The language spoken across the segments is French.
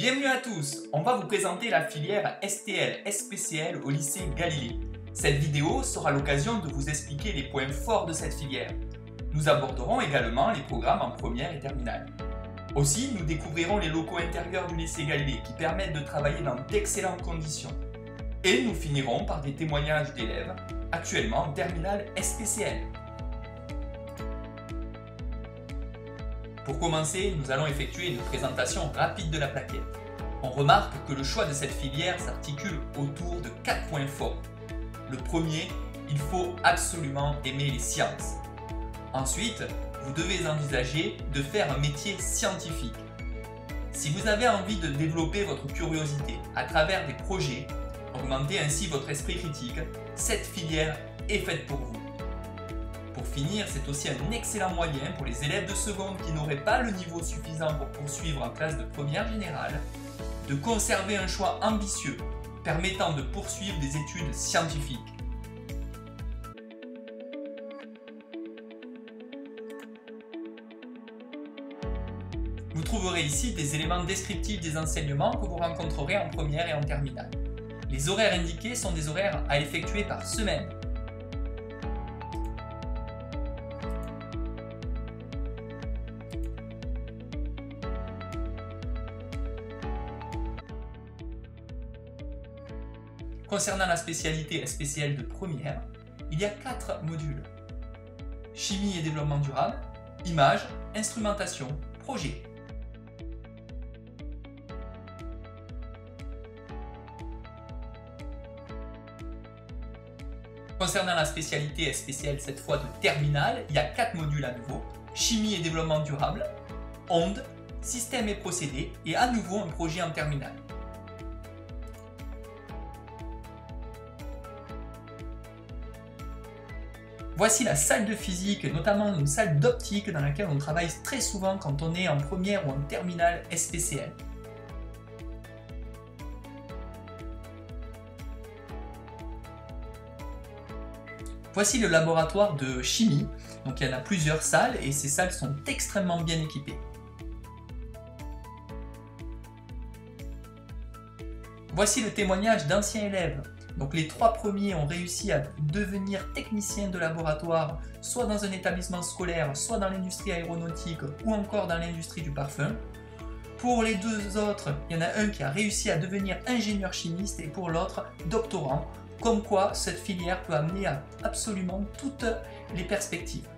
Bienvenue à tous, on va vous présenter la filière STL/SPCL au lycée Galilée. Cette vidéo sera l'occasion de vous expliquer les points forts de cette filière. Nous aborderons également les programmes en première et terminale. Aussi, nous découvrirons les locaux intérieurs du lycée Galilée qui permettent de travailler dans d'excellentes conditions. Et nous finirons par des témoignages d'élèves actuellement en terminale SPCL. Pour commencer, nous allons effectuer une présentation rapide de la plaquette. On remarque que le choix de cette filière s'articule autour de 4 points forts. Le premier, il faut absolument aimer les sciences. Ensuite, vous devez envisager de faire un métier scientifique. Si vous avez envie de développer votre curiosité à travers des projets, augmenter ainsi votre esprit critique, cette filière est faite pour vous. Pour finir, c'est aussi un excellent moyen pour les élèves de seconde qui n'auraient pas le niveau suffisant pour poursuivre en classe de première générale, de conserver un choix ambitieux permettant de poursuivre des études scientifiques. Vous trouverez ici des éléments descriptifs des enseignements que vous rencontrerez en première et en terminale. Les horaires indiqués sont des horaires à effectuer par semaine. Concernant la spécialité SPCL de première, il y a 4 modules. Chimie et développement durable, images, instrumentation, projet. Concernant la spécialité SPCL cette fois de terminale, il y a 4 modules à nouveau. Chimie et développement durable, ondes, systèmes et procédés et à nouveau un projet en terminale. Voici la salle de physique, notamment une salle d'optique dans laquelle on travaille très souvent quand on est en première ou en terminale SPCL. Voici le laboratoire de chimie, donc il y en a plusieurs salles et ces salles sont extrêmement bien équipées. Voici le témoignage d'anciens élèves. Donc les 3 premiers ont réussi à devenir techniciens de laboratoire, soit dans un établissement scolaire, soit dans l'industrie aéronautique ou encore dans l'industrie du parfum. Pour les 2 autres, il y en a un qui a réussi à devenir ingénieur chimiste et pour l'autre, doctorant. Comme quoi, cette filière peut amener à absolument toutes les perspectives.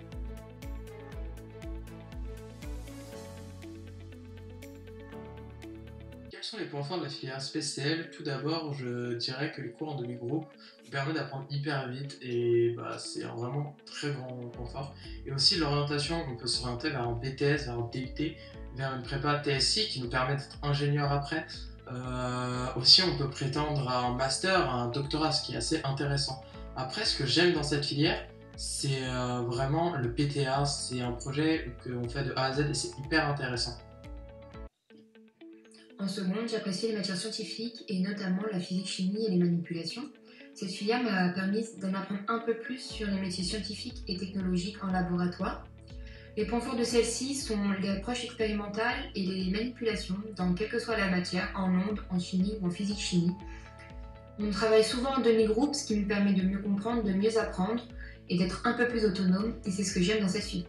Quels sont les points forts de la filière SPCL? Tout d'abord, je dirais que les cours en demi-groupe vous permettent d'apprendre hyper vite et c'est vraiment très grand point fort. Et aussi l'orientation, on peut s'orienter vers un BTS, vers un DUT, vers une prépa TSI qui nous permet d'être ingénieur après. Aussi, on peut prétendre à un master, à un doctorat, ce qui est assez intéressant. Après, ce que j'aime dans cette filière, c'est vraiment le PTA. C'est un projet qu'on fait de A à Z et c'est hyper intéressant. En seconde, j'appréciais les matières scientifiques et notamment la physique-chimie et les manipulations. Cette filière m'a permis d'en apprendre un peu plus sur les métiers scientifiques et technologiques en laboratoire. Les points forts de celle-ci sont les approches expérimentales et les manipulations dans quelle que soit la matière, en ondes, en chimie ou en physique-chimie. On travaille souvent en demi-groupe, ce qui me permet de mieux comprendre, de mieux apprendre et d'être un peu plus autonome et c'est ce que j'aime dans cette filière.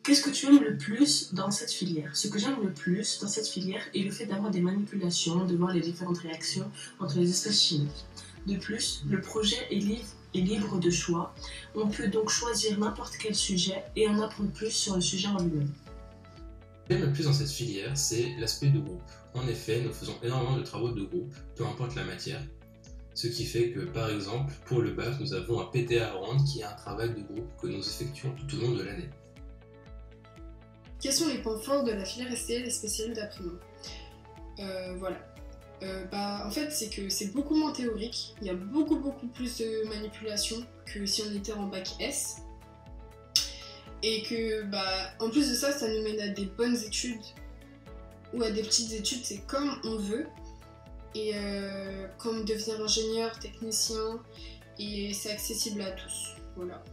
Qu'est-ce que tu aimes le plus dans cette filière? Ce que j'aime le plus dans cette filière est le fait d'avoir des manipulations, de voir les différentes réactions entre les espèces chimiques. De plus, le projet est libre de choix. On peut donc choisir n'importe quel sujet et en apprendre plus sur le sujet en lui-même. Ce que j'aime le plus dans cette filière, c'est l'aspect de groupe. En effet, nous faisons énormément de travaux de groupe, peu importe la matière. Ce qui fait que, par exemple, pour le bac, nous avons un PTA à rendre qui est un travail de groupe que nous effectuons tout au long de l'année. Quels sont les points forts de la filière STL et SPCL d'après moi? Voilà. En fait, c'est que c'est beaucoup moins théorique. Il y a beaucoup plus de manipulation que si on était en bac S. Et que, en plus de ça, ça nous mène à des bonnes études ou à des petites études, c'est comme on veut. Et comme devenir ingénieur, technicien, et c'est accessible à tous. Voilà.